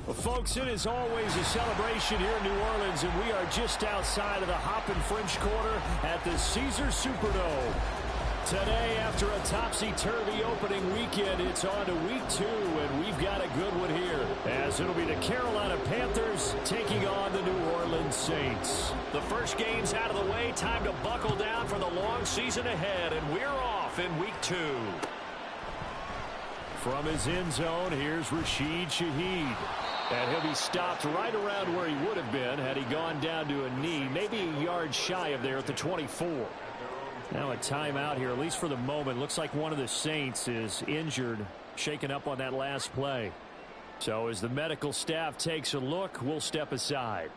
Well, folks, it is always a celebration here in New Orleans, and we are just outside of the Hoppin' French Quarter at the Caesars Superdome. Today, after a topsy-turvy opening weekend, it's on to week 2, and we've got a good one here, as it'll be the Carolina Panthers taking on the New Orleans Saints. The first game's out of the way, time to buckle down for the long season ahead, and we're off in week 2. From his end zone, here's Rashid Shaheed. And he'll be stopped right around where he would have been had he gone down to a knee, maybe a yard shy of there at the 24. Now a timeout here, at least for the moment. Looks like one of the Saints is injured, shaken up on that last play. So as the medical staff takes a look, we'll step aside.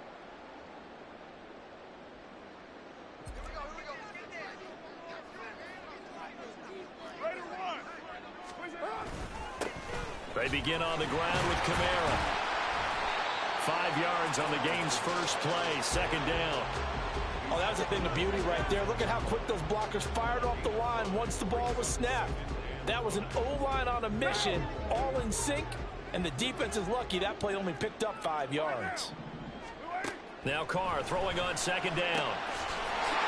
They begin on the ground with Kamara. 5 yards on the game's first play, second down. Oh, that was a thing of beauty right there. Look at how quick those blockers fired off the line once the ball was snapped. That was an O-line on a mission, all in sync, and the defense is lucky that play only picked up 5 yards. Now Carr throwing on second down.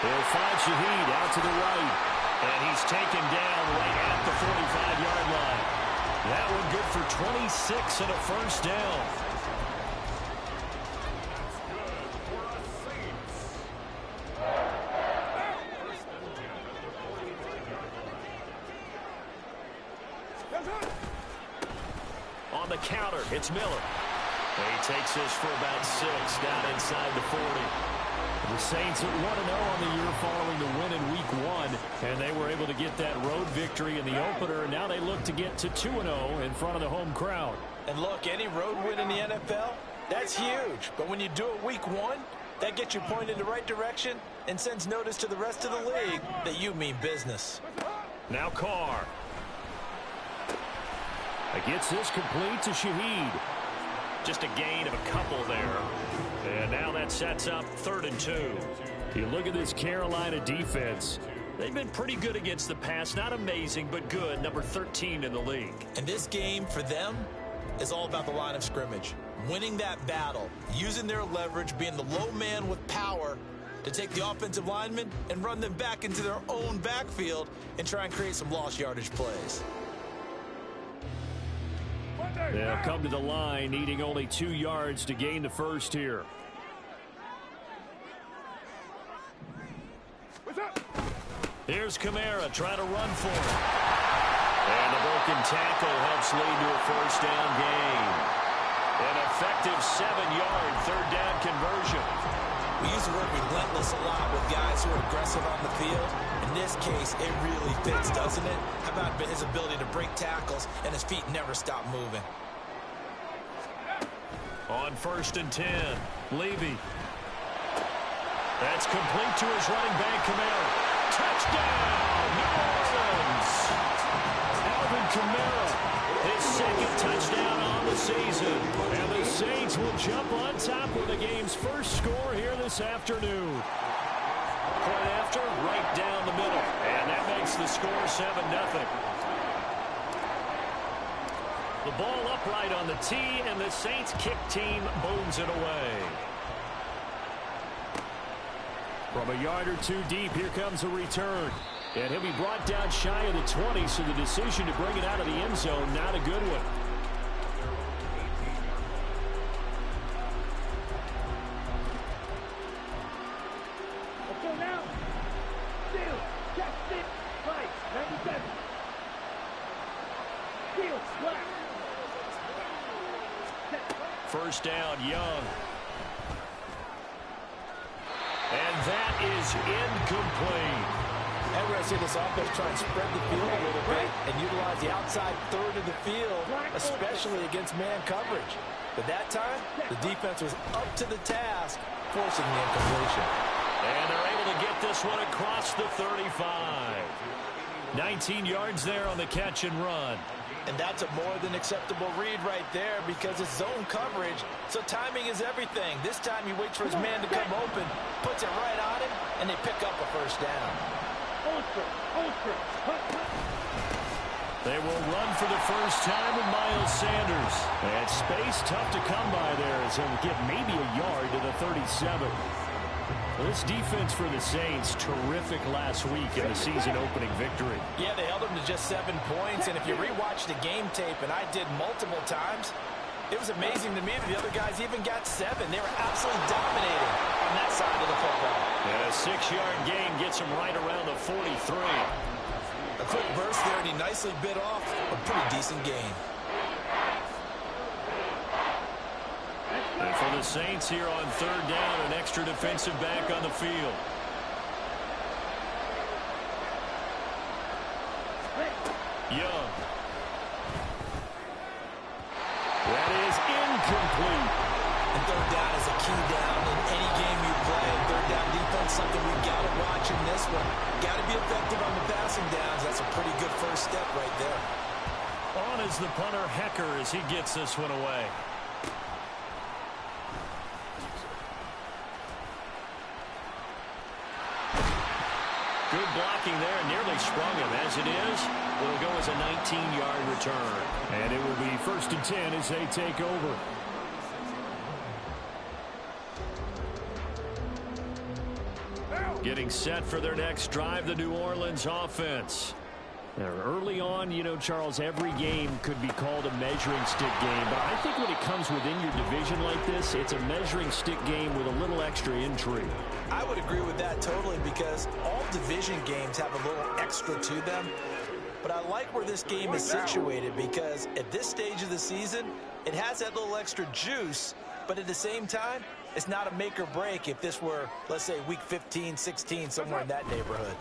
He'll find Shaheed out to the right, and he's taken down right at the 45-yard line. That one good for 26 and a first down. On the counter, it's Miller. He takes this for about 6 down inside the 40. The Saints at 1-0 on the year following the win in week 1, and they were able to get that road victory in the opener, and now they look to get to 2-0 in front of the home crowd. And look, any road win in the NFL, that's huge. But when you do it week 1, that gets you pointed in the right direction and sends notice to the rest of the league that you mean business. Now Carr. Gets this complete to Shaheed. Just a gain of a couple there. And now that sets up 3rd and 2. You look at this Carolina defense. They've been pretty good against the pass. Not amazing, but good. Number 13 in the league. And this game, for them, is all about the line of scrimmage. Winning that battle. Using their leverage, being the low man with power to take the offensive linemen and run them back into their own backfield and try and create some lost yardage plays. They'll come to the line, needing only 2 yards to gain the first here. Here's Kamara trying to run for it. And the broken tackle helps lead to a first down gain. An effective 7-yard third down conversion. We use the word relentless a lot with guys who are aggressive on the field. In this case, it really fits, doesn't it? How about his ability to break tackles and his feet never stop moving? On 1st and 10, Levy. That's complete to his running back, Kamara. Touchdown, New Orleans! Alvin Kamara, his 2nd touchdown on the season. And the Saints will jump on top with the game's first score here this afternoon. Point after, right down the middle. And that makes the score 7-0. The ball upright on the tee, and the Saints kick team booms it away. From a yard or 2 deep, here comes a return. And he'll be brought down shy of the 20, so the decision to bring it out of the end zone, not a good one. First down, Young. And that is incomplete. And we're going to see this offense try and spread the field a little bit and utilize the outside third of the field, especially against man coverage. But that time, the defense was up to the task, forcing the incompletion. And they're able to get this one across the 35. 19 yards there on the catch and run. And that's a more than acceptable read right there because it's zone coverage, so timing is everything. This time he waits for his man to come open, puts it right on him, and they pick up a first down. They will run for the first time with Miles Sanders. And space tough to come by there as he'll get maybe a yard to the 37. Well, this defense for the Saints, terrific last week in the season-opening victory. Yeah, they held them to just 7 points, and if you rewatch the game tape, and I did multiple times, it was amazing to me that the other guys even got 7. They were absolutely dominating on that side of the football. And a 6-yard gain gets him right around the 43. A quick burst there, and he nicely bit off a pretty decent gain. And for the Saints here on 3rd down, an extra defensive back on the field. Young. That is incomplete. And 3rd down is a key down in any game you play. 3rd down defense, something we've got to watch in this one. Got to be effective on the passing downs. That's a pretty good first step right there. On is the punter, Hecker, as he gets this one away. Good blocking there, nearly sprung him. As it is, it'll go as a 19-yard return. And it will be 1st and 10 as they take over. Getting set for their next drive, the New Orleans offense. Now, early on, you know, Charles, every game could be called a measuring stick game. But I think when it comes within your division like this, it's a measuring stick game with a little extra intrigue. I would agree with that totally because all division games have a little extra to them. But I like where this game is situated because at this stage of the season, it has that little extra juice. But at the same time, it's not a make or break if this were, let's say, week 15, 16, somewhere in that neighborhood.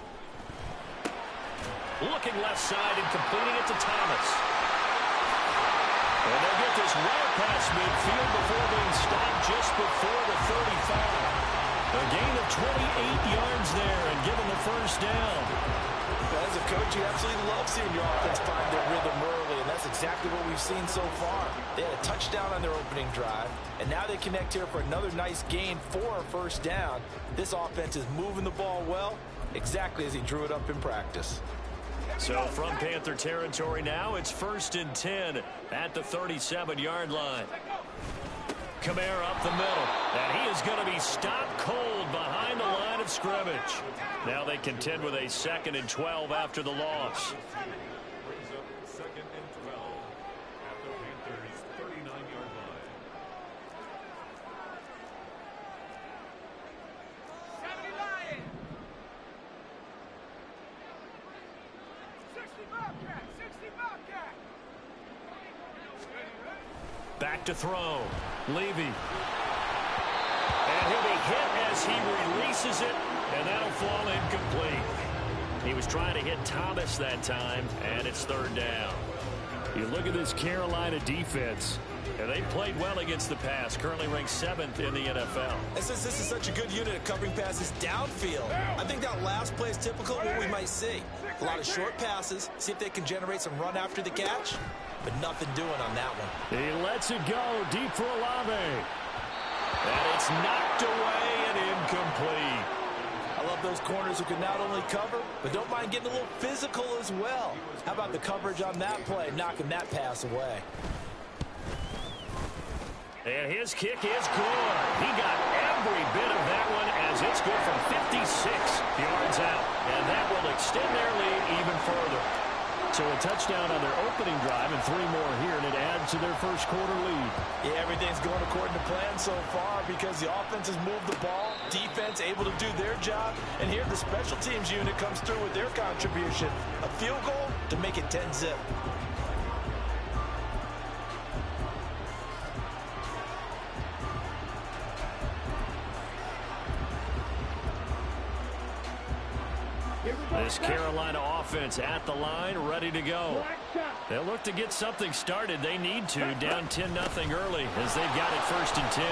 Looking left side and completing it to Thomas. And they'll get this well past midfield before being stopped just before the 35. A gain of 28 yards there and given the first down. As a coach, you absolutely love seeing your offense find their rhythm early, and that's exactly what we've seen so far. They had a touchdown on their opening drive, and now they connect here for another nice gain for a first down. This offense is moving the ball well, exactly as he drew it up in practice. So from Panther territory now, it's 1st and 10 at the 37-yard line. Kamara up the middle, and he is going to be stopped cold behind the line of scrimmage. Now they contend with a 2nd and 12 after the loss. Brings up 2nd and 12 at the Panthers' 39-yard line. Back to throw. Levy. And he'll be hit as he releases it, and that'll fall incomplete. He was trying to hit Thomas that time, and it's 3rd down. You look at this Carolina defense, and they played well against the pass, currently ranked 7th in the NFL. And since this is such a good unit of covering passes downfield, I think that last play is typical of what we might see. A lot of short passes, see if they can generate some run after the catch, but nothing doing on that one. He lets it go deep for Olave. And it's knocked away and incomplete. I love those corners who can not only cover, but don't mind getting a little physical as well. How about the coverage on that play, knocking that pass away? And his kick is good. He got every bit of that one as it's good from 56 yards out. And that will extend their lead even further. So a touchdown on their opening drive and 3 more here, and it adds to their first quarter lead. Yeah, everything's going according to plan so far because the offense has moved the ball, defense able to do their job, and here the special teams unit comes through with their contribution. A field goal to make it 10-zip. This Carolina offense at the line, ready to go. They'll look to get something started. They need to, down 10-0 early as they've got it 1st and 10.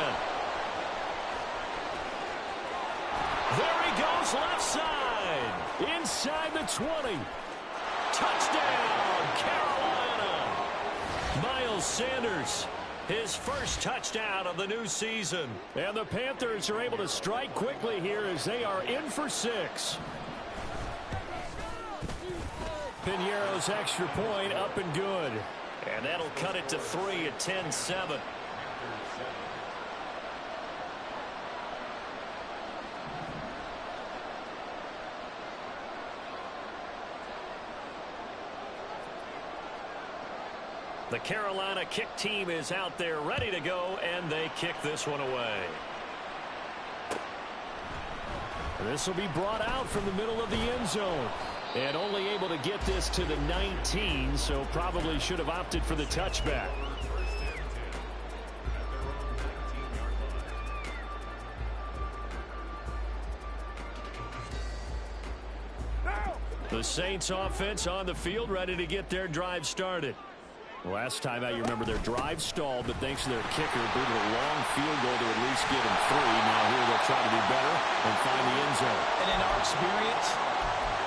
There he goes left side. Inside the 20. Touchdown, Carolina. Miles Sanders, his first touchdown of the new season. And the Panthers are able to strike quickly here as they are in for 6. Piñeiro's extra point up and good. And that'll cut it to 3 at 10-7. The Carolina kick team is out there ready to go, and they kick this one away. This will be brought out from the middle of the end zone. And only able to get this to the 19, so probably should have opted for the touchback. The Saints offense on the field, ready to get their drive started. Last time out, you remember their drive stalled, but thanks to their kicker, booted a long field goal to at least give them 3. Now here they'll try to do better and find the end zone. And in our experience,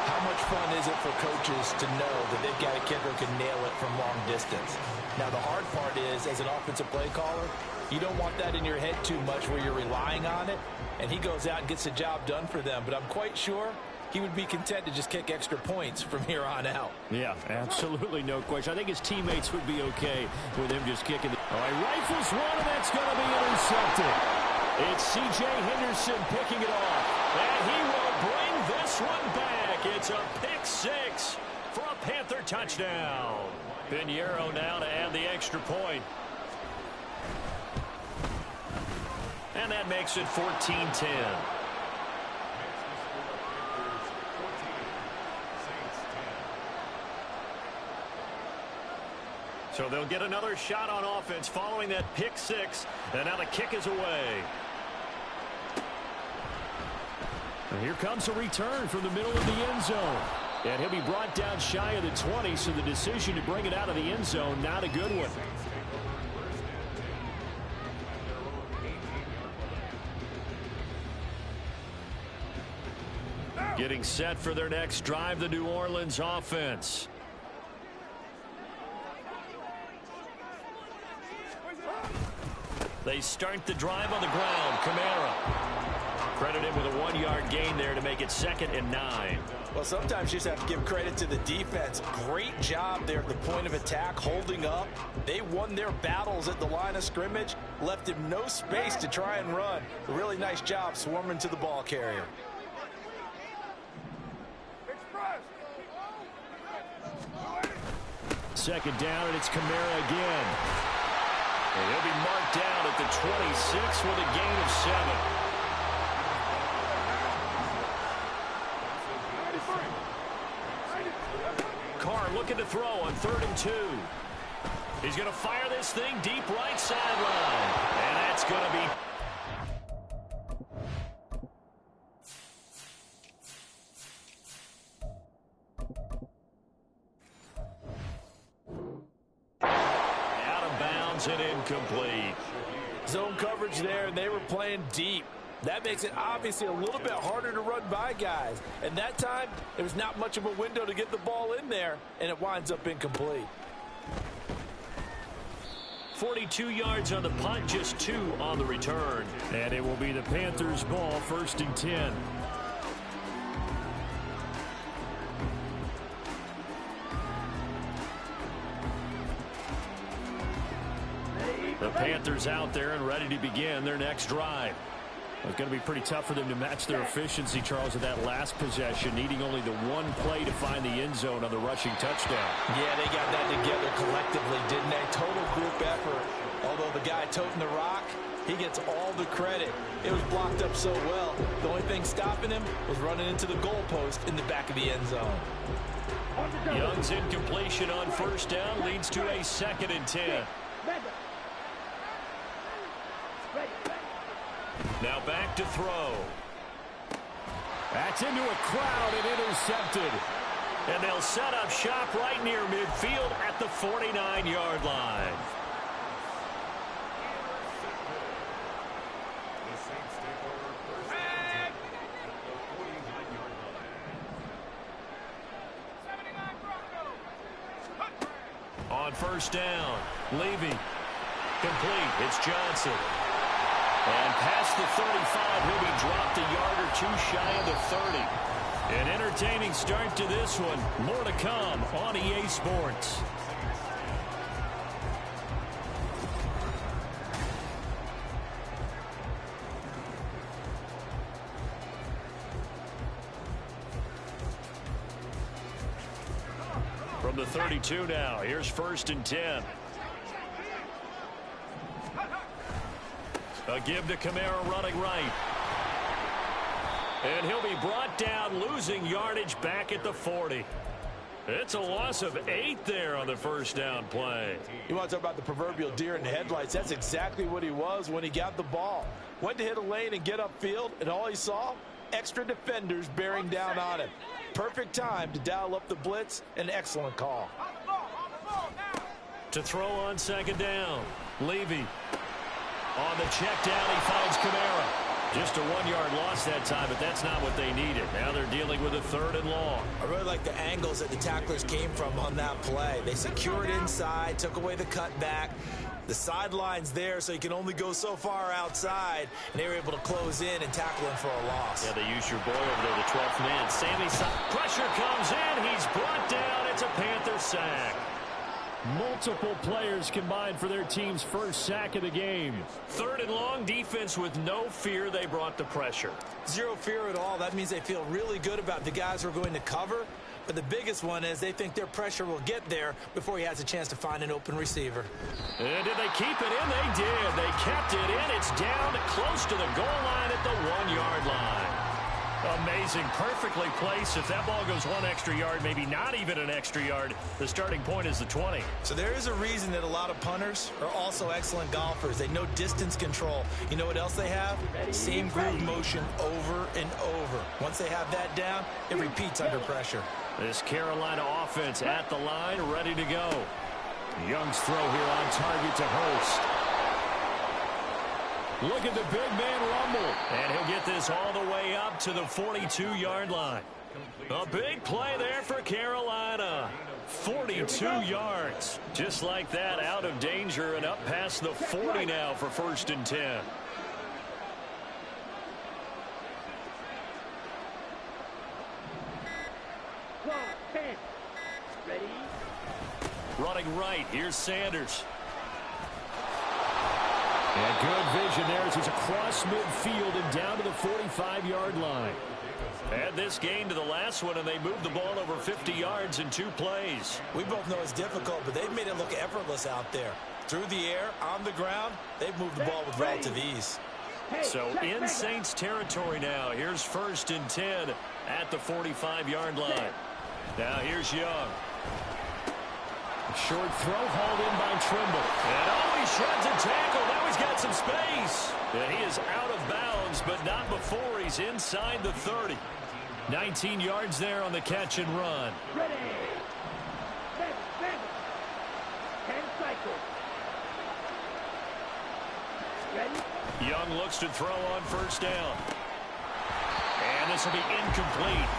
how much fun is it for coaches to know that they've got a kicker who can nail it from long distance? Now, the hard part is, as an offensive play caller, you don't want that in your head too much where you're relying on it, and he goes out and gets the job done for them. But I'm quite sure he would be content to just kick extra points from here on out. Yeah, absolutely no question. I think his teammates would be okay with him just kicking. All right, rifles one, and that's going to be intercepted. It's C.J. Henderson picking it off, and he will bring this one back. It's a pick 6 for a Panther touchdown. Piñeiro now to add the extra point. And that makes it 14-10. So they'll get another shot on offense following that pick 6. And now the kick is away. And here comes a return from the middle of the end zone. And he'll be brought down shy of the 20, so the decision to bring it out of the end zone, not a good one. Getting set for their next drive, the New Orleans offense. They start the drive on the ground. Kamara. Credit him with a 1-yard gain there to make it 2nd and 9. Well, sometimes you just have to give credit to the defense. Great job there at the point of attack, holding up. They won their battles at the line of scrimmage, left him no space to try and run. A really nice job swarming to the ball carrier. Second down, and it's Kamara again. And he'll be marked down at the 26 with a gain of 7. Carr looking to throw on 3rd and 2. He's going to fire this thing deep right sideline. And that's going to be... and incomplete. Zone coverage there, and they were playing deep. That makes it obviously a little bit harder to run by guys. And that time, there was not much of a window to get the ball in there, and it winds up incomplete. 42 yards on the punt, just 2 on the return. And it will be the Panthers' ball, 1st and 10. The Panthers out there and ready to begin their next drive. It's going to be pretty tough for them to match their efficiency, Charles, at that last possession, needing only the 1 play to find the end zone on the rushing touchdown. Yeah, they got that together collectively, didn't they? Total group effort. Although the guy toting the rock, he gets all the credit. It was blocked up so well. The only thing stopping him was running into the goalpost in the back of the end zone. Young's incompletion on 1st down leads to a 2nd and 10. Now back to throw. That's into a crowd and intercepted. And they'll set up shop right near midfield at the 49-yard line. On 1st down, Levy. Complete. It's Johnson. And past the 35, he'll be dropped a yard or 2 shy of the 30. An entertaining start to this one. More to come on EA Sports. From the 32 now, here's 1st and 10. A give to Kamara running right. And he'll be brought down, losing yardage back at the 40. It's a loss of 8 there on the first down play. You want to talk about the proverbial deer in the headlights? That's exactly what he was when he got the ball. Went to hit a lane and get upfield, and all he saw? Extra defenders bearing down on him. Perfect time to dial up the blitz. An excellent call. To throw on 2nd down. Levy. On the check down, he finds Kamara. Just a 1-yard loss that time, but that's not what they needed. Now they're dealing with a 3rd and long. I really like the angles that the tacklers came from on that play. They secured inside, took away the cutback. The sideline's there, so you can only go so far outside, and they were able to close in and tackle him for a loss. Yeah, they used your boy over there, the 12th man. Pressure comes in. He's brought down. It's a Panther sack. Multiple players combined for their team's first sack of the game. 3rd and long, defense with no fear. They brought the pressure. Zero fear at all. That means they feel really good about the guys who are going to cover. But the biggest one is they think their pressure will get there before he has a chance to find an open receiver. And did they keep it in? They did. They kept it in. It's down close to the goal line at the 1-yard line. Amazing. Perfectly placed. If that ball goes 1 extra yard, maybe not even an extra yard, the starting point is the 20. So there is a reason that a lot of punters are also excellent golfers. They know distance control. You know what else they have? Same groove motion over and over. Once they have that down, it repeats under pressure. This Carolina offense at the line, ready to go. Young's throw here on target to Hurst. Look at the big man rumble. And he'll get this all the way up to the 42-yard line. A big play there for Carolina. 42 yards. Just like that, out of danger and up past the 40 now for 1st and 10. Running right, here's Sanders. And good vision there as he's across midfield and down to the 45-yard line. Add this game to the last one, and they moved the ball over 50 yards in 2 plays. We both know it's difficult, but they've made it look effortless out there. Through the air, on the ground, they've moved the ball with relative ease. So in Saints territory now. Here's 1st and 10 at the 45-yard line. Now here's Young. Short throw hauled in by Trimble. And he shreds a tackle. Now he's got some space. And he is out of bounds, but not before he's inside the 30. 19 yards there on the catch and run. Ready. Set. 10 cycles. Ready. Young looks to throw on 1st down. And this will be incomplete.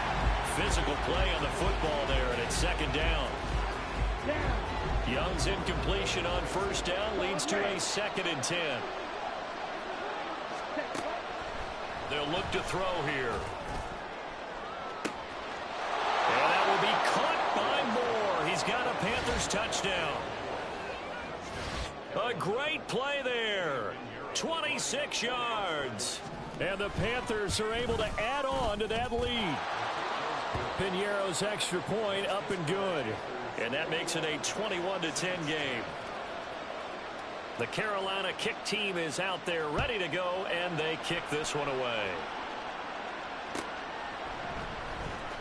Physical play on the football there, and it's 2nd down. Young's incompletion on 1st down leads to a 2nd and 10. They'll look to throw here. And that will be caught by Moore. He's got a Panthers touchdown. A great play there. 26 yards. And the Panthers are able to add on to that lead. Piñeiro's extra point up and good. And that makes it a 21-10 game. The Carolina kick team is out there ready to go, and they kick this one away.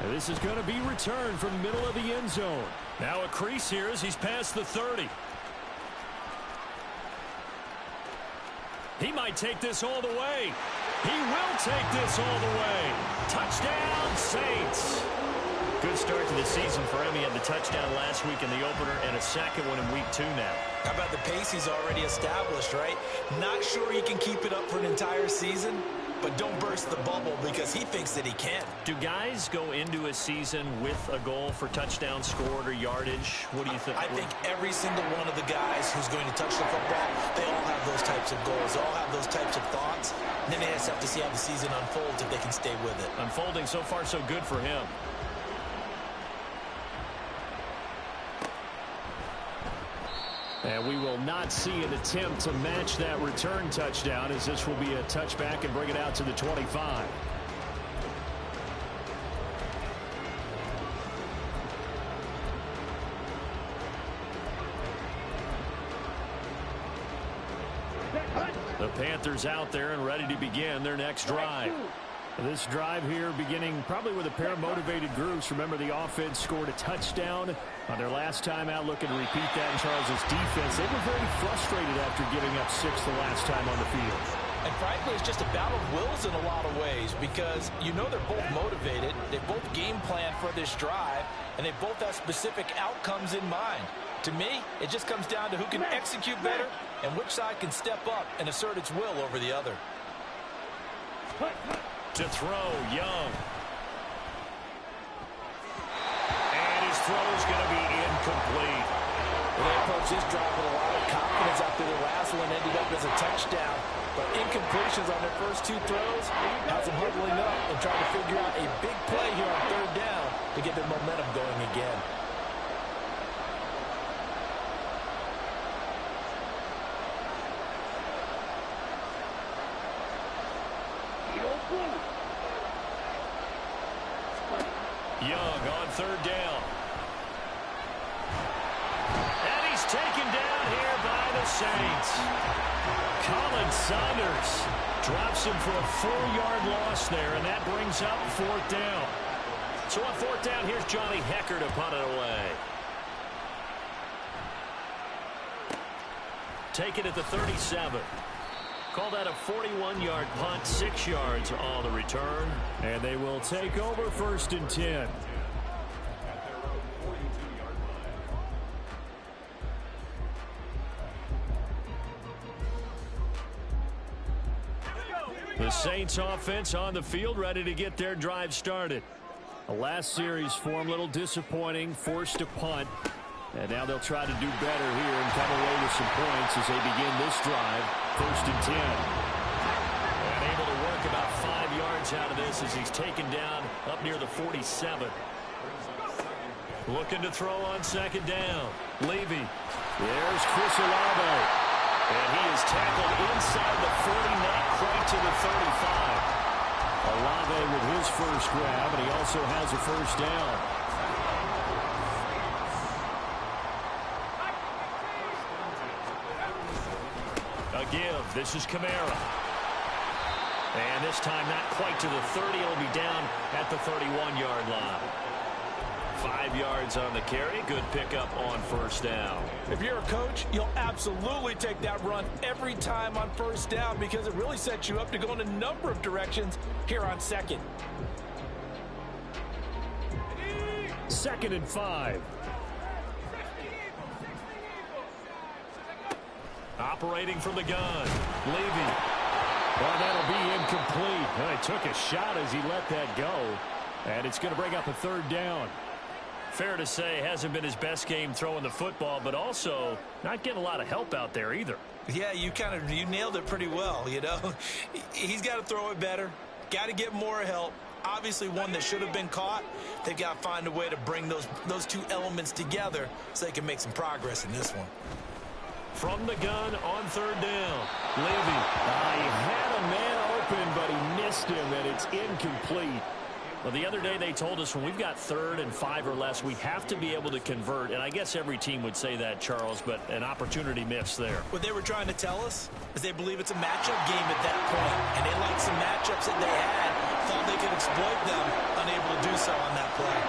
And this is going to be returned from the middle of the end zone. Now a crease here as he's past the 30. He might take this all the way. He will take this all the way. Touchdown, Saints. Good start to the season for him. He had the touchdown last week in the opener and a second one in week 2 now. How about the pace he's already established, right? Not sure he can keep it up for an entire season, but don't burst the bubble because he thinks that he can. Do guys go into a season with a goal for touchdown scored or yardage? What do you think? I think every single one of the guys who's going to touch the football, they all have those types of goals. They all have those types of thoughts. And then they just have to see how the season unfolds if they can stay with it. Unfolding so far so good for him. And we will not see an attempt to match that return touchdown, as this will be a touchback and bring it out to the 25. The Panthers out there and ready to begin their next drive. This drive here beginning probably with a pair of motivated groups. Remember, the offense scored a touchdown on their last time out, looking to repeat that in Charles' defense. They were very frustrated after giving up 6 the last time on the field. And frankly, it's just a battle of wills in a lot of ways because you know they're both motivated. They both game plan for this drive, and they both have specific outcomes in mind. To me, it just comes down to who can execute better and which side can step up and assert its will over the other. To throw, Young. And his throw is going to be incomplete. Well, they approached this drive with a lot of confidence after the last one ended up as a touchdown. But incompletions on their first 2 throws has them huddling up and trying to figure out a big play here on 3rd down to get their momentum going again. Young on 3rd down. And he's taken down here by the Saints. Colin Saunders drops him for a 4-yard loss there, and that brings up 4th down. So on 4th down, here's Johnny Hecker to punt it away. Take it at the 37. Call that a 41-yard punt, 6 yards on the return. And they will take over 1st and 10. The Saints offense on the field, ready to get their drive started. The last series for them, a little disappointing, forced to punt. And now they'll try to do better here and come away with some points as they begin this drive, 1st and 10. And able to work about 5 yards out of this as he's taken down up near the 47. Looking to throw on 2nd down. Levy. There's Chris Olave. And he is tackled inside the 40, not quite to the 35. Olave with his first grab, and he also has a 1st down. A give. This is Kamara. And this time not quite to the 30. It'll be down at the 31-yard line. 5 yards on the carry. Good pickup on 1st down. If you're a coach, you'll absolutely take that run every time on 1st down because it really sets you up to go in a number of directions here on 2nd. 2nd and 5. Operating from the gun. Levy. Well, that'll be incomplete. Well, he took a shot as he let that go. And it's going to bring up a 3rd down. Fair to say, hasn't been his best game throwing the football, but also not getting a lot of help out there either. Yeah, you nailed it pretty well, you know. He's got to throw it better. Got to get more help. Obviously one that should have been caught. They've got to find a way to bring those 2 elements together so they can make some progress in this one. From the gun on 3rd down. Levy. He had a man open, but he missed him, and it's incomplete. Well, the other day they told us when we've got 3rd and 5 or less, we have to be able to convert. And I guess every team would say that, Charles, but an opportunity missed there. What they were trying to tell us is they believe it's a matchup game at that point. And they liked some matchups that they had, thought they could exploit them, unable to do so on that play.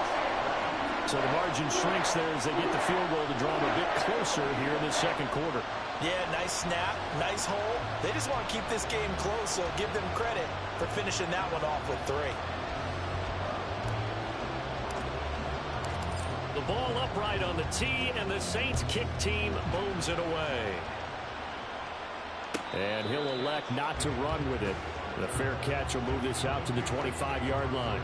So the margin shrinks there as they get the field goal to draw them a bit closer here in the 2nd quarter. Yeah, nice snap, nice hole. They just want to keep this game close, so give them credit for finishing that one off with 3. The ball upright on the tee, and the Saints kick team booms it away. And he'll elect not to run with it. The fair catch will move this out to the 25-yard line.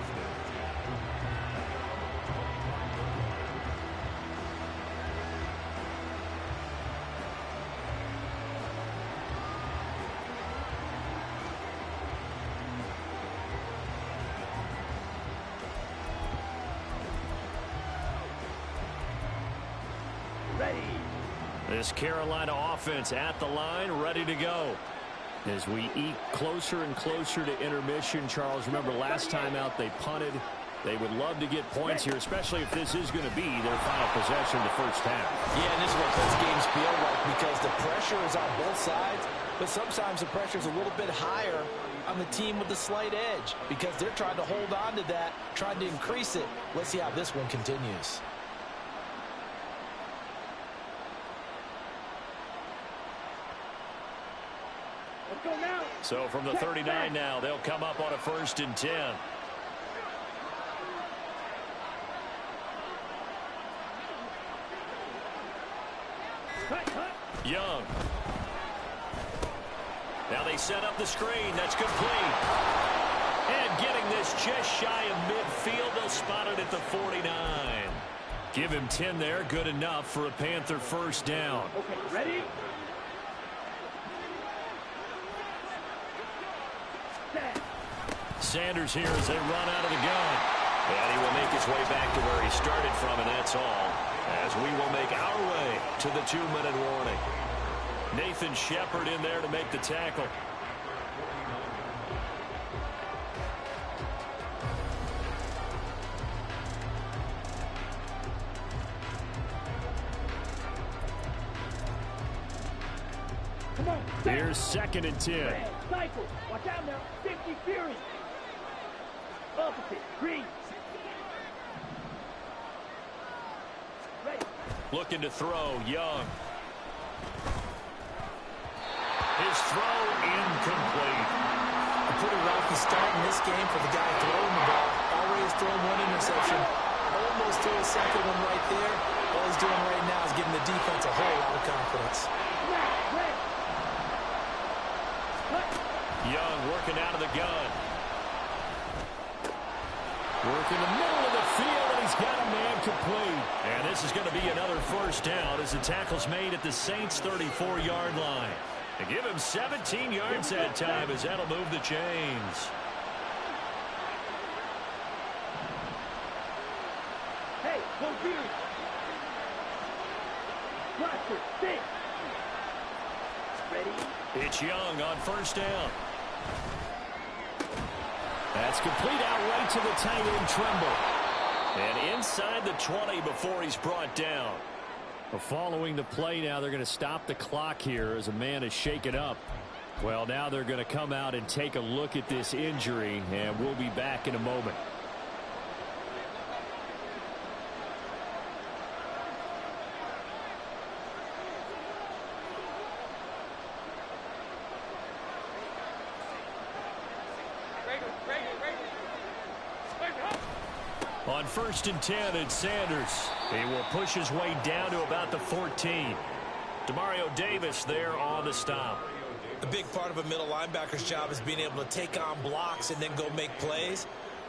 This Carolina offense at the line, ready to go. As we eke closer and closer to intermission, Charles, remember last time out they punted. They would love to get points here, especially if this is going to be their final possession of the first half. Yeah, and this is what those games feel like because the pressure is on both sides, but sometimes the pressure is a little bit higher on the team with the slight edge because they're trying to hold on to that, trying to increase it. Let's see how this one continues. So from the 39 now, they'll come up on a 1st and 10. Young. Now they set up the screen. That's complete. And getting this just shy of midfield. They'll spot it at the 49. Give him 10 there. Good enough for a Panther first down. Okay, ready? Sanders here as they run out of the gun. And he will make his way back to where he started from, and that's all. As we will make our way to the 2-minute warning. Nathan Shepard in there to make the tackle. Come on. Here's 2nd and 10. Cycle. Watch out now. 50 Fury. Opposite. Green. Ready. Looking to throw. Young. His throw incomplete. A pretty rocky start in this game for the guy throwing the ball. Already has thrown one interception. Almost threw a second one right there. All he's doing right now is giving the defense a whole lot of confidence. Young working out of the gun. Working the middle of the field, and he's got a man complete. And this is going to be another first down as the tackle's made at the Saints' 34-yard line. And give him 17 yards that time as that'll move the chains. Hey, go Fury. Cluster, 6. Ready? It's Young on first down. That's complete out right to the tight end, Tremble. And inside the 20 before he's brought down. Following the play now, they're going to stop the clock here as a man is shaken up. Well, now they're going to come out and take a look at this injury, and we'll be back in a moment. On 1st and 10, it's Sanders. He will push his way down to about the 14. Demario Davis there on the stop. A big part of a middle linebacker's job is being able to take on blocks and then go make plays.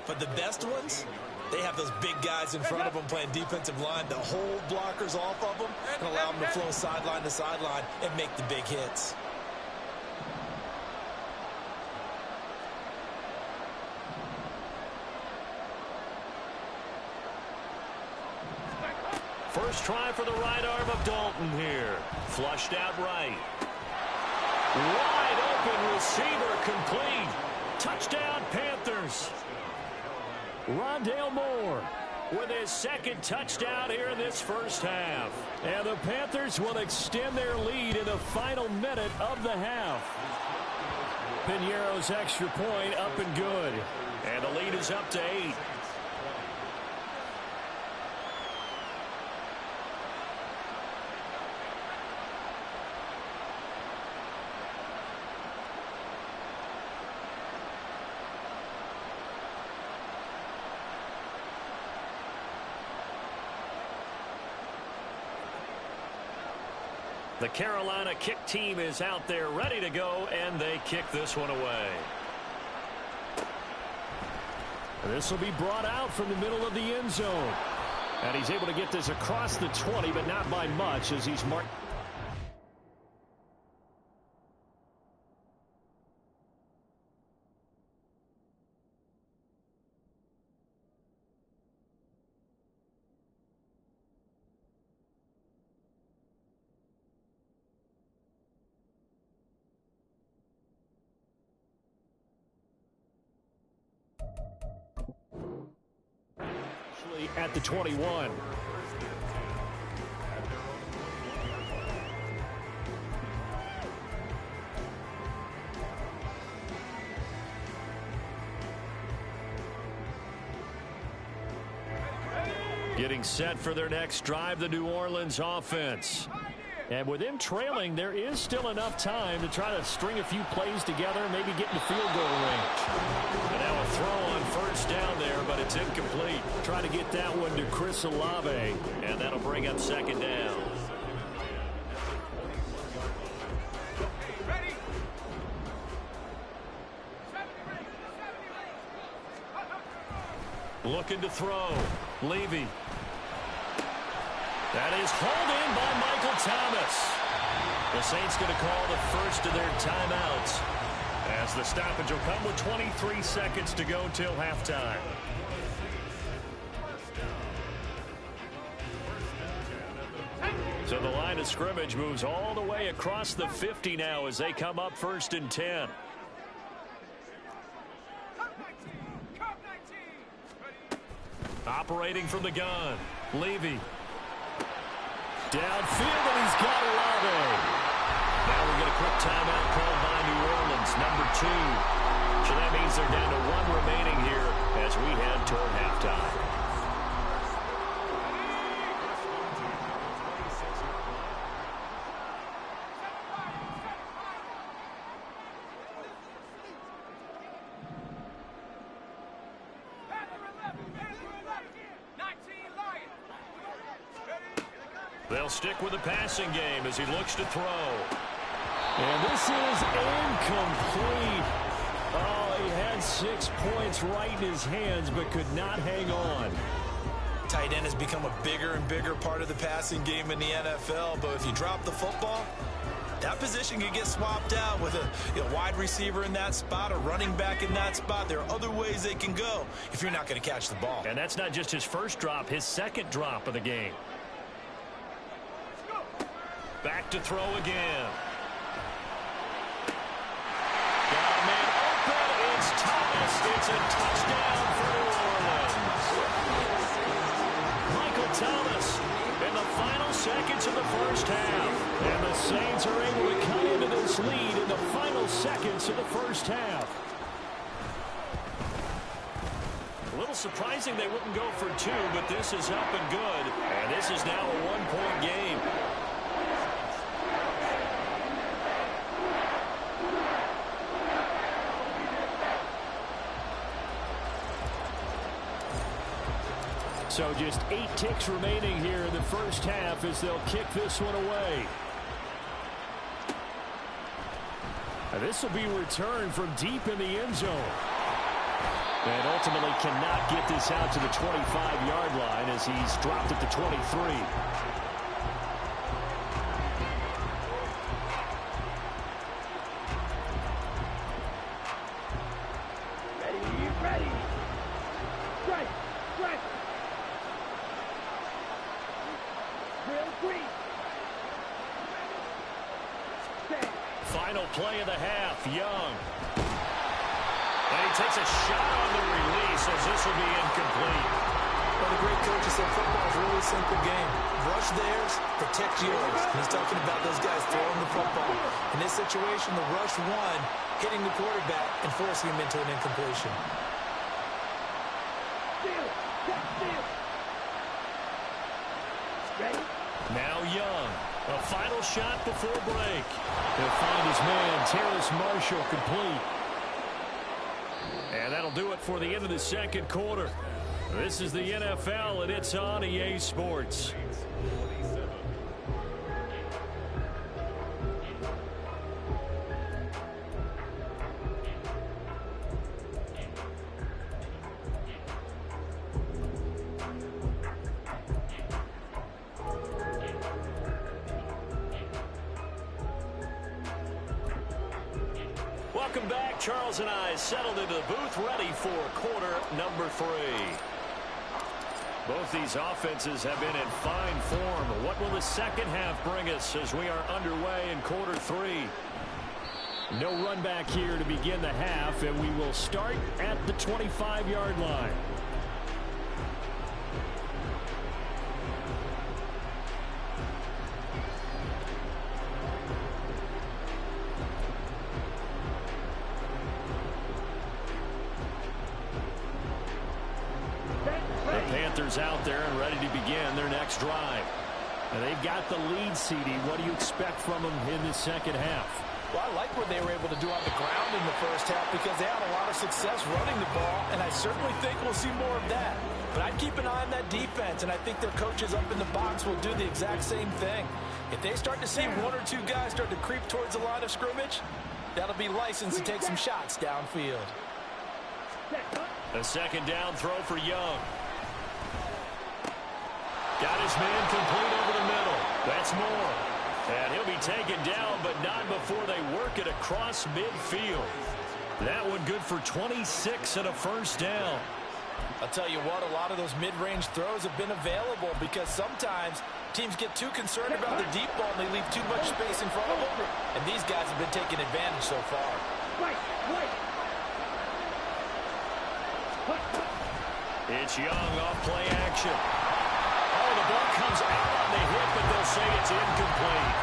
But the best ones, they have those big guys in front of them playing defensive line to hold blockers off of them and allow them to flow sideline to sideline and make the big hits. First try for the right arm of Dalton here. Flushed out right. Wide open receiver complete. Touchdown Panthers. Rondale Moore with his 2nd touchdown here in this first half. And the Panthers will extend their lead in the final minute of the half. Piñeiro's extra point up and good. And the lead is up to 8. The Carolina kick team is out there ready to go, and they kick this one away. This will be brought out from the middle of the end zone. And he's able to get this across the 20, but not by much as he's marked. At the 21. Getting set for their next drive, the New Orleans offense. And with them trailing, there is still enough time to try to string a few plays together, maybe get in the field goal range. And now a throw on first down there, but it's incomplete. Try to get that one to Chris Olave, and that'll bring up second down. Looking to throw. Levy. That is hauled in by Michael Thomas. The Saints going to call the first of their timeouts as the stoppage will come with 23 seconds to go till halftime. So the line of scrimmage moves all the way across the 50 now as they come up 1st and 10. Operating from the gun. Levy. Downfield, and he's got Olave. Now we get a quick timeout called by New Orleans, number 2. So that means they're down to 1 remaining here as we head toward halftime. They'll stick with the passing game as he looks to throw. And this is incomplete. Oh, he had 6 points right in his hands but could not hang on. Tight end has become a bigger and bigger part of the passing game in the NFL, but if you drop the football, that position can get swapped out with a wide receiver in that spot, a running back in that spot. There are other ways they can go if you're not going to catch the ball. And that's not just his first drop, his second drop of the game. Back to throw again. Got a man open. It's Thomas. It's a touchdown for New Orleans. Michael Thomas in the final seconds of the first half. And the Saints are able to cut into this lead in the final seconds of the first half. A little surprising they wouldn't go for 2, but this is up and good. And this is now a 1-point game. So just 8 ticks remaining here in the first half as they'll kick this one away. And this will be returned from deep in the end zone. And ultimately cannot get this out to the 25-yard line as he's dropped at the 23. Final play of the half, Young. And he takes a shot on the release as this will be incomplete. Well, the great coaches said football is a really simple game. Rush theirs, protect yours. And he's talking about those guys throwing the football. In this situation, the rush one, hitting the quarterback and forcing him into an incompletion. Now Young. A final shot before break. He'll find his man, Terrace Marshall, complete. And that'll do it for the end of the second quarter. This is the NFL, and it's on EA Sports. Welcome back. Charles and I settled into the booth, ready for quarter number 3. Both these offenses have been in fine form. What will the second half bring us as we are underway in quarter 3? No run back here to begin the half, and we will start at the 25-yard line. The Panthers out there and ready to begin their next drive. And they've got the lead, CD. What do you expect from them in the second half? Well, I like what they were able to do on the ground in the first half because they had a lot of success running the ball, and I certainly think we'll see more of that. But I'd keep an eye on that defense, and I think their coaches up in the box will do the exact same thing. If they start to see 1 or 2 guys start to creep towards the line of scrimmage, that'll be licensed to take some shots downfield. A second down throw for Young. Got his man complete over the middle. That's Moore. And he'll be taken down, but not before they work it across midfield. That one good for 26 and a first down. I'll tell you what, a lot of those mid-range throws have been available because sometimes teams get too concerned about the deep ball and they leave too much space in front of them. And these guys have been taking advantage so far. It's Young off play action. Oh, the ball comes out on the hip, but they'll say it's incomplete.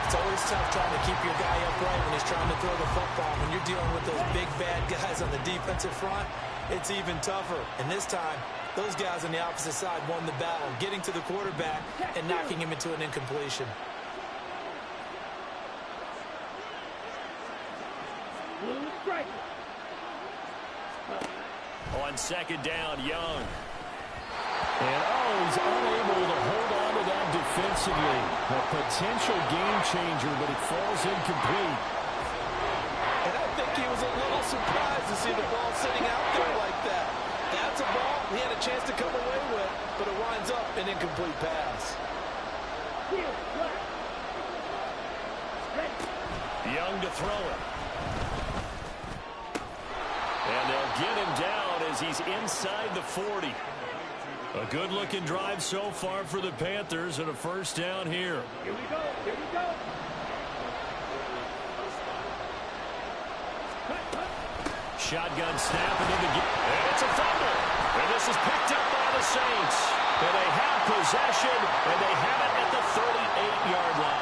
It's always tough trying to keep your guy upright when he's trying to throw the football. When you're dealing with those big, bad guys on the defensive front, it's even tougher. And this time, those guys on the opposite side won the battle, getting to the quarterback and knocking him into an incompletion. On second down, Young. And, he's unable to hold on to that defensively. A potential game changer, but it falls incomplete. And I think he was a little surprised to see the ball sitting out there like that. That's a ball he had a chance to come away with, but it winds up an incomplete pass. Young to throw it. And they'll get him down as he's inside the 40. A good-looking drive so far for the Panthers and a first down here. Here we go. Shotgun snap into the game. And it's a fumble. And this is picked up by the Saints. And they have possession, and they have it at the 38-yard line.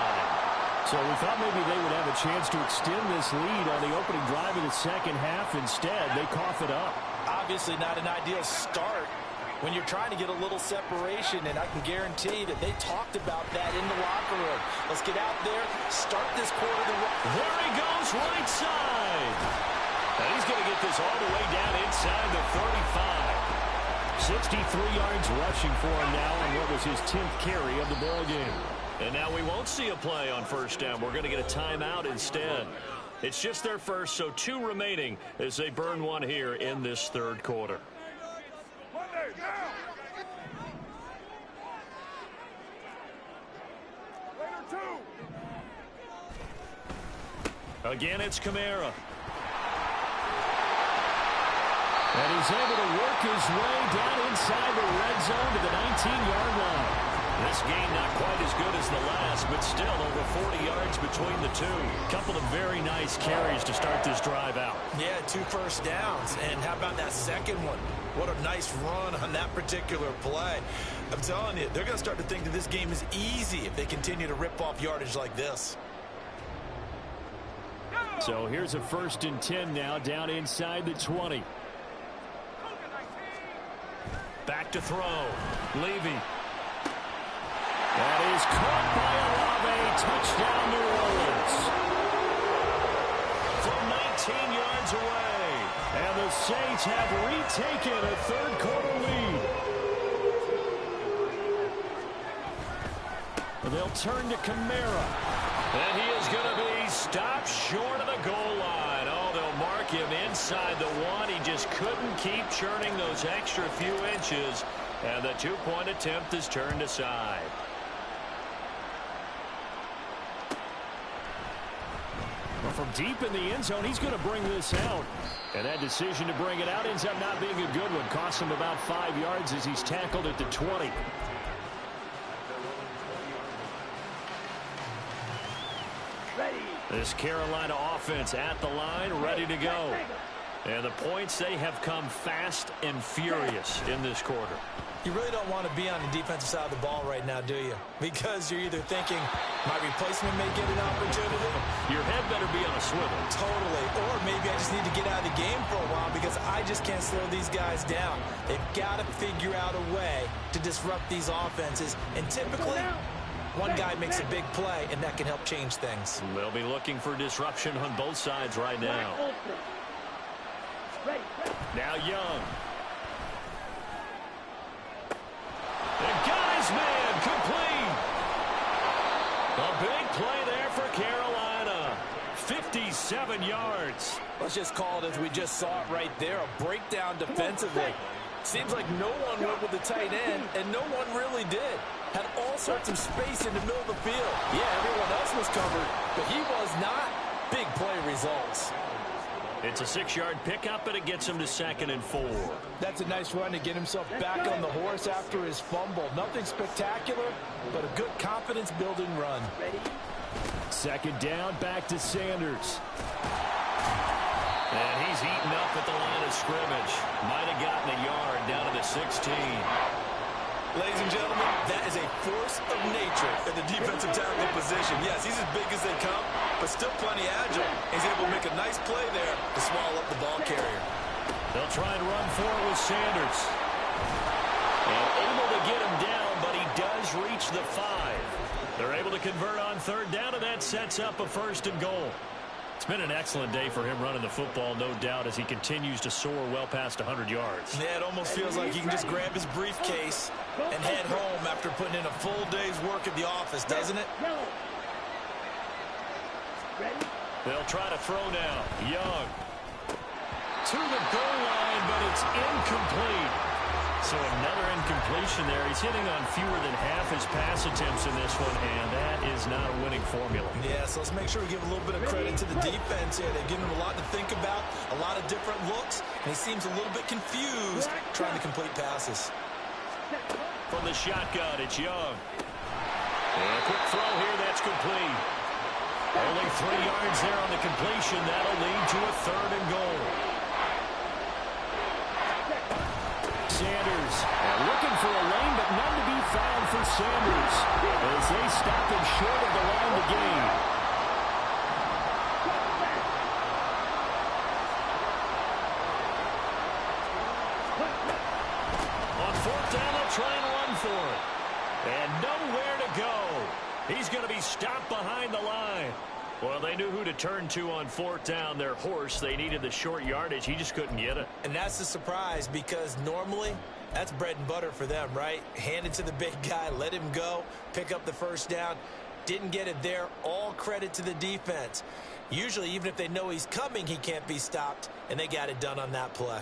So we thought maybe they would have a chance to extend this lead on the opening drive of the second half. Instead, they cough it up. Obviously not an ideal start when you're trying to get a little separation, and I can guarantee that they talked about that in the locker room. Let's get out there, start this quarter the right. There he goes, right side. And he's going to get this all the way down inside the 35. 63 yards rushing for him now on what was his 10th carry of the ball game. And now we won't see a play on first down. We're going to get a timeout instead. It's just their first, so 2 remaining as they burn one here in this third quarter. Again, it's Kamara. And he's able to work his way down inside the red zone to the 19-yard line. This game not quite as good as the last, but still over 40 yards between the two. Couple of very nice carries to start this drive out. Yeah, 2 first downs. And how about that second one? What a nice run on that particular play. I'm telling you, they're going to start to think that this game is easy if they continue to rip off yardage like this. So here's a 1st and 10 now, down inside the 20. Back to throw. Levy. That is caught by Olave. Touchdown, New Orleans. From 19 yards away. And the Saints have retaken a third quarter lead. And they'll turn to Kamara. And he is going to be stopped short of the goal line. Oh, they'll mark him inside the 1. He just couldn't keep churning those extra few inches. And the 2-point attempt is turned aside. Well, from deep in the end zone, he's going to bring this out. And that decision to bring it out ends up not being a good one. Costs him about 5 yards as he's tackled at the 20. This Carolina offense at the line, ready to go. And the points, they have come fast and furious in this quarter. You really don't want to be on the defensive side of the ball right now, do you? Because you're either thinking, my replacement may get an opportunity. Your head better be on a swivel. Totally. Or maybe I just need to get out of the game for a while because I just can't slow these guys down. They've got to figure out a way to disrupt these offenses. And typically, one guy makes a big play, and that can help change things. They'll be looking for disruption on both sides right now. Now Young. And got his man complete. A big play there for Carolina. 57 yards. Let's just call it as we just saw it right there. A breakdown defensively. Seems like no one went with the tight end, and no one really did. Had all sorts of space in the middle of the field. Yeah, everyone else was covered, but he was not. Big play results. It's a 6-yard pickup, and it gets him to 2nd and 4. That's a nice run to get himself back on the horse after his fumble. Nothing spectacular, but a good confidence-building run. 2nd down, back to Sanders. And he's eaten up at the line of scrimmage. Might have gotten a yard down to the 16. Ladies and gentlemen, that is a force of nature at the defensive tackle position. Yes, he's as big as they come, but still plenty agile. He's able to make a nice play there to swallow up the ball carrier. They'll try and run for it with Sanders. And able to get him down, but he does reach the 5. They're able to convert on 3rd down, and that sets up a 1st and goal. It's been an excellent day for him running the football, no doubt, as he continues to soar well past 100 yards. Yeah, it almost feels like he can just grab his briefcase and head home after putting in a full day's work at the office, doesn't it? They'll try to throw now. Young to the goal line, but it's incomplete. So another incompletion there. He's hitting on fewer than half his pass attempts in this one, and that is not a winning formula. Yeah, so let's make sure we give a little bit of credit to the defense here. They've given him a lot to think about, a lot of different looks, and he seems a little bit confused trying to complete passes. From the shotgun, it's Young. And a quick throw here, that's complete. Only 3 yards there on the completion. That'll lead to a 3rd and goal. Sanders looking for a lane, but none to be found for Sanders as they stop him short of the line to gain. On 4th down, they'll try and run for it. And nowhere to go. He's going to be stopped behind the line. Well, they knew who to turn to on 4th down. Their horse, they needed the short yardage. He just couldn't get it. And that's a surprise because normally that's bread and butter for them, right? Hand it to the big guy, let him go, pick up the 1st down. Didn't get it there. All credit to the defense. Usually, even if they know he's coming, he can't be stopped, and they got it done on that play.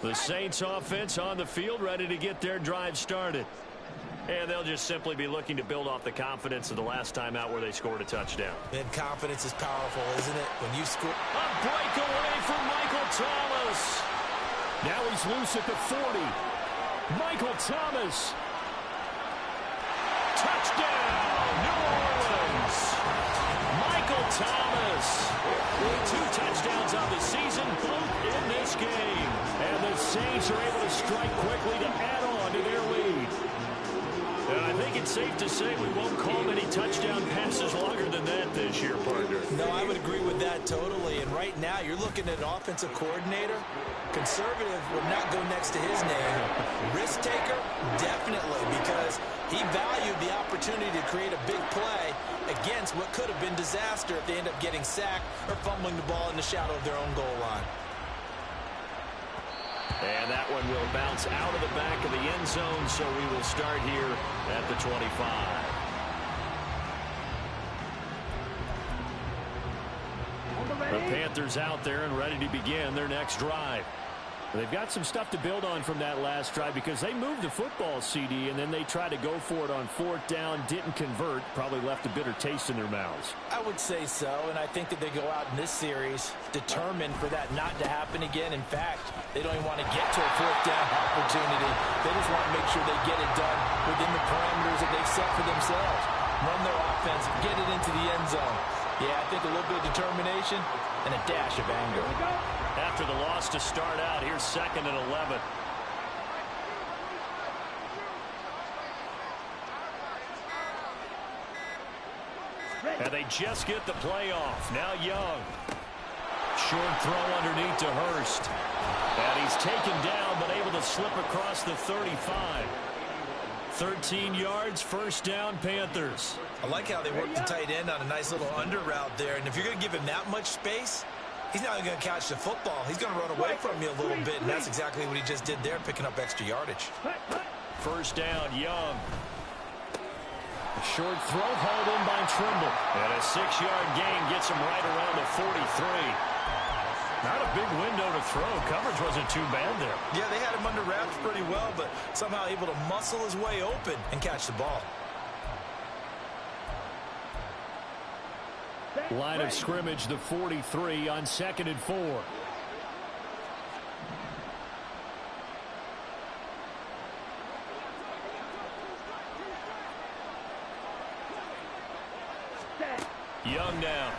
The Saints offense on the field, ready to get their drive started. And they'll just simply be looking to build off the confidence of the last time out where they scored a touchdown. And confidence is powerful, isn't it? When you score. A breakaway from Michael Thomas. Now he's loose at the 40. Michael Thomas. Touchdown, New Orleans. Michael Thomas. 2 touchdowns on the season, both in this game. And the Saints are able to strike quickly to add on to their lead. And I think it's safe to say we won't call many touchdown passes longer than that this year, partner. No, I would agree with that totally. And right now, you're looking at an offensive coordinator. Conservative would not go next to his name. Risk taker, definitely, because he valued the opportunity to create a big play against what could have been disaster if they end up getting sacked or fumbling the ball in the shadow of their own goal line. And that one will bounce out of the back of the end zone, so we will start here at the 25. The Panthers out there and ready to begin their next drive. They've got some stuff to build on from that last drive because they moved the football, CD, and then they tried to go for it on 4th down, didn't convert, probably left a bitter taste in their mouths. I would say so, and I think that they go out in this series determined for that not to happen again. In fact, they don't even want to get to a 4th down opportunity. They just want to make sure they get it done within the parameters that they've set for themselves. Run their offense, get it into the end zone. Yeah, I think a little bit of determination and a dash of anger. After the loss to start out, here's 2nd and 11. And they just get the play off. Now Young. Short throw underneath to Hurst. And he's taken down, but able to slip across the 35. 13 yards, 1st down, Panthers. I like how they work the tight end on a nice little under route there. And if you're going to give him that much space, he's not going to catch the football. He's going to run away from you a little bit, and that's exactly what he just did there, picking up extra yardage. 1st down, Young. A short throw hauled in by Trimble. And a 6-yard gain gets him right around the 43. Not a big window to throw. Coverage wasn't too bad there. Yeah, they had him under wraps pretty well, but somehow able to muscle his way open and catch the ball. Line of scrimmage, the 43 on 2nd and 4. Young now.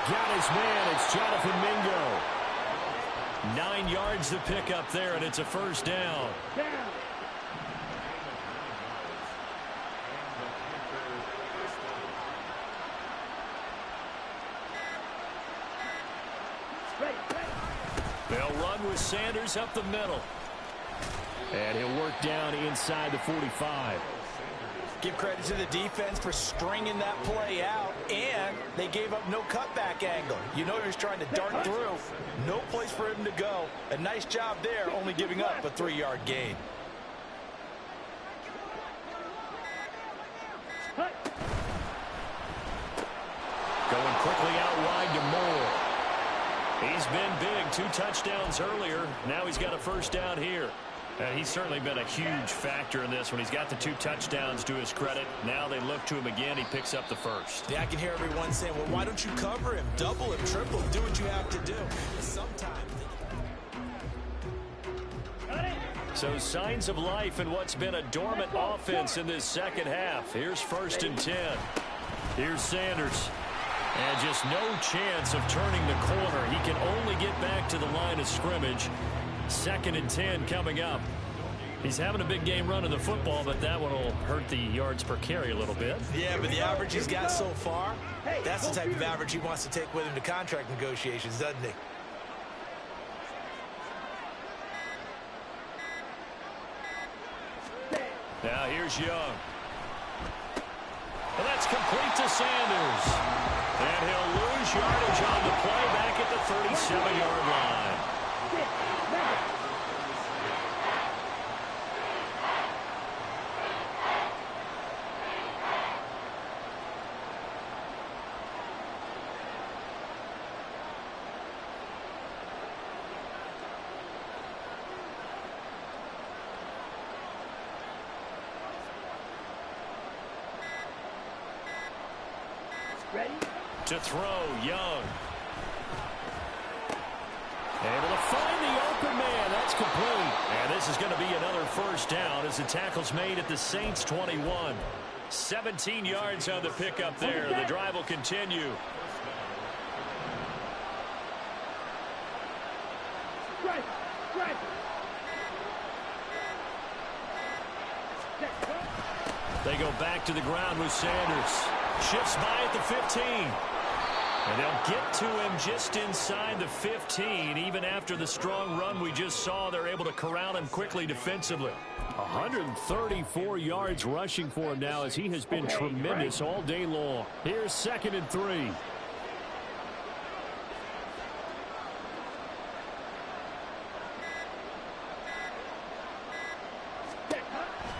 Got his man. It's Jonathan Mingo. 9 yards to pick up there, and it's a 1st down. They'll run with Sanders up the middle. And he'll work down inside the 45. Give credit to the defense for stringing that play out, and they gave up no cutback angle. You know he was trying to dart through. No place for him to go. A nice job there, only giving up a 3-yard gain. Going quickly out wide to Moore. He's been big. 2 touchdowns earlier. Now he's got a 1st down here. And he's certainly been a huge factor in this when he's got the 2 touchdowns to his credit. Now they look to him again. He picks up the 1st. Yeah, I can hear everyone saying, well, why don't you cover him? Double him, triple him, do what you have to do. Sometimes. So signs of life in what's been a dormant offense in this 2nd half. Here's 1st and 10. Here's Sanders. And just no chance of turning the corner. He can only get back to the line of scrimmage. 2nd and 10 coming up. He's having a big game running the football, but that one will hurt the yards per carry a little bit. Yeah, but the average he's got so far, that's the type of average he wants to take with him to contract negotiations, doesn't he? Now here's Young. And that's complete to Sanders. And he'll lose yardage on the play back at the 37-yard line. Ready? To throw, Young. Able to find the open man. That's complete. And this is going to be another 1st down as the tackle's made at the Saints' 21. 17 yards on the pickup there. The drive will continue. They go back to the ground with Sanders. Shifts by at the 15. And they'll get to him just inside the 15. Even after the strong run we just saw, they're able to corral him quickly defensively. 134 yards rushing for him now as he has been tremendous all day long. Here's 2nd and 3.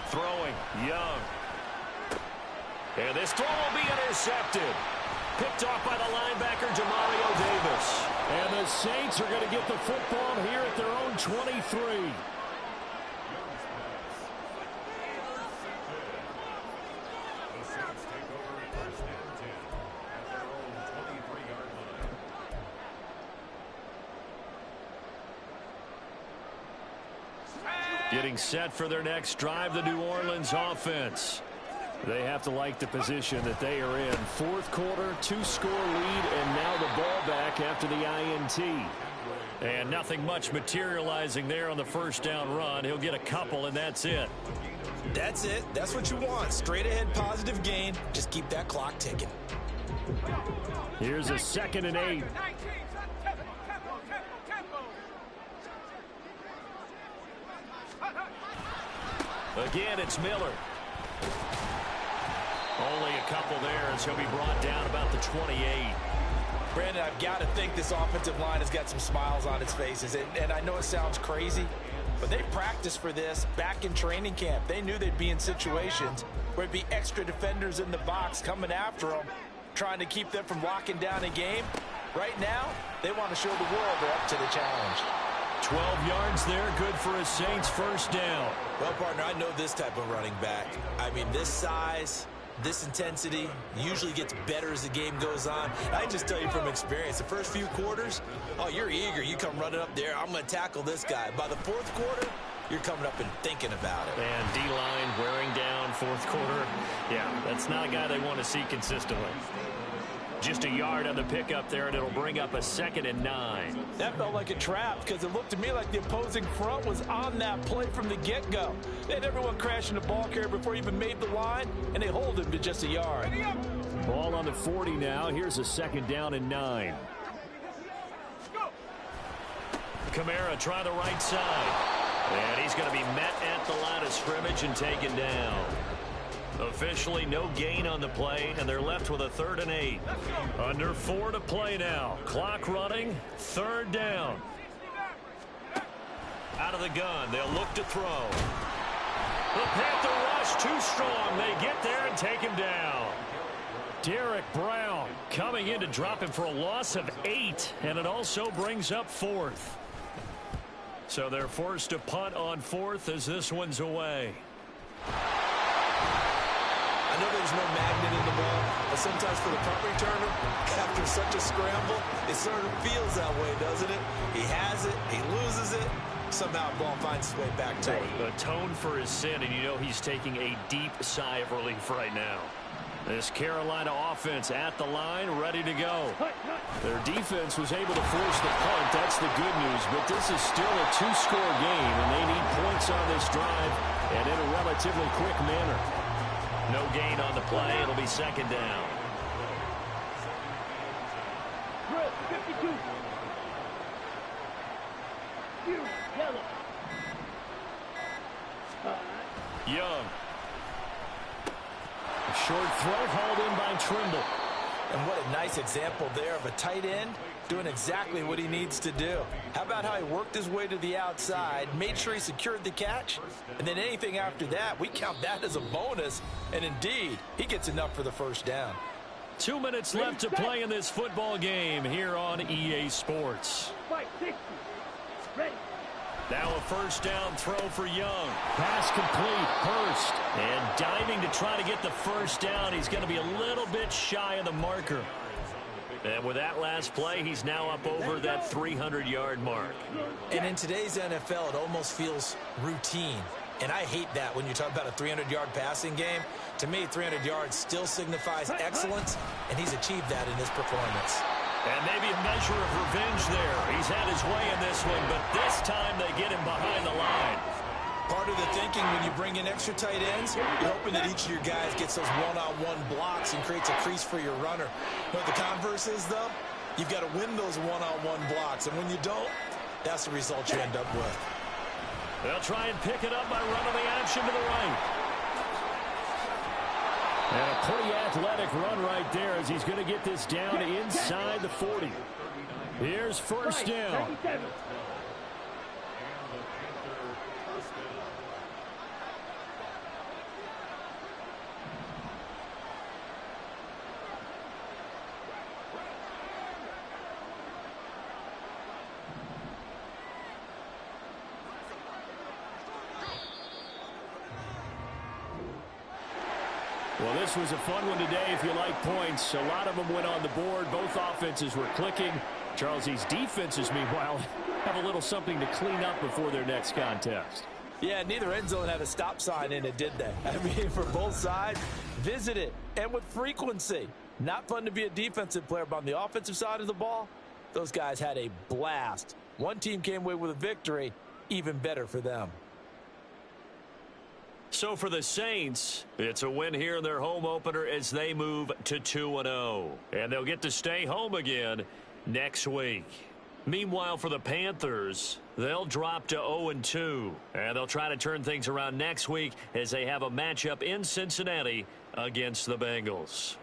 Throwing, Young. And this throw will be intercepted. Picked off by the linebacker, Demario Davis. And the Saints are going to get the football here at their own 23. Getting set for their next drive, the New Orleans offense. They have to like the position that they are in. Fourth quarter, 2-score lead, and now the ball back after the INT. And nothing much materializing there on the first down run. He'll get a couple, and that's it. That's it. That's what you want. Straight ahead positive gain. Just keep that clock ticking. Here's a 2nd and 8. Again, it's Miller. Only a couple there as he'll be brought down about the 28. Brandon, I've got to think this offensive line has got some smiles on its faces. And I know it sounds crazy, but they practiced for this back in training camp. They knew they'd be in situations where it'd be extra defenders in the box coming after them, trying to keep them from locking down a game. Right now, they want to show the world they're up to the challenge. 12 yards there, good for a Saints first down. Well, partner, I know this type of running back. I mean, this size, this intensity usually gets better as the game goes on. I just tell you from experience, the first few quarters, oh, you're eager. You come running up there, I'm going to tackle this guy. By the fourth quarter, you're coming up and thinking about it. And D-line wearing down fourth quarter. Yeah, that's not a guy they want to see consistently. Just a yard on the pickup there, and it'll bring up a 2nd and 9. That felt like a trap because it looked to me like the opposing front was on that play from the get-go. They had everyone crashing the ball carrier before he even made the line, and they hold him to just a yard. Ball on the 40 now. Here's a 2nd down and 9. Kamara try the right side. And he's going to be met at the line of scrimmage and taken down. Officially no gain on the play, and they're left with a 3rd and 8. Under 4 to play now. Clock running. 3rd down. Out of the gun. They'll look to throw. The Panther rush too strong. They get there and take him down. Derek Brown coming in to drop him for a loss of 8, and it also brings up 4th. So they're forced to punt on 4th as this one's away. I know there's no magnet in the ball, but sometimes for the punt returner, after such a scramble, it sort of feels that way, doesn't it? He has it, he loses it, somehow the ball finds its way back to him. Atone for his sin, and you know he's taking a deep sigh of relief right now. This Carolina offense at the line, ready to go. Their defense was able to force the punt. That's the good news, but this is still a 2-score game, and they need points on this drive and in a relatively quick manner. No gain on the play. It'll be 2nd down. 52. Yellow. Young. A short throw hauled in by Trimble. And what a nice example there of a tight end doing exactly what he needs to do. How about how he worked his way to the outside, made sure he secured the catch, and then anything after that, we count that as a bonus. And indeed, he gets enough for the first down. 2 minutes left to play in this football game here on EA Sports. 560. Ready. Now a first down throw for Young. Pass complete. Hurst. And diving to try to get the first down. He's going to be a little bit shy of the marker. And with that last play, he's now up over that 300-yard mark. And in today's NFL, it almost feels routine. And I hate that when you talk about a 300-yard passing game. To me, 300 yards still signifies excellence, and he's achieved that in his performance. And maybe a measure of revenge there. He's had his way in this one, but this time they get him behind the line. Part of the thinking when you bring in extra tight ends, you're hoping that each of your guys gets those one-on-one blocks and creates a crease for your runner. But the converse is, though, you've got to win those one-on-one blocks. And when you don't, that's the result you end up with. They'll try and pick it up by running the action to the right. And a pretty athletic run right there as he's going to get this down inside the 40. Here's first down. Well, this was a fun one today if you like points. A lot of them went on the board. Both offenses were clicking. Charles, these defenses, meanwhile, have a little something to clean up before their next contest. Yeah, neither end zone had a stop sign in it, did they? I mean, for both sides, visit it, and with frequency. Not fun to be a defensive player, but on the offensive side of the ball, those guys had a blast. One team came away with a victory, even better for them. So for the Saints, it's a win here in their home opener as they move to 2-0. And they'll get to stay home again next week. Meanwhile, for the Panthers, they'll drop to 0-2. And they'll try to turn things around next week as they have a matchup in Cincinnati against the Bengals.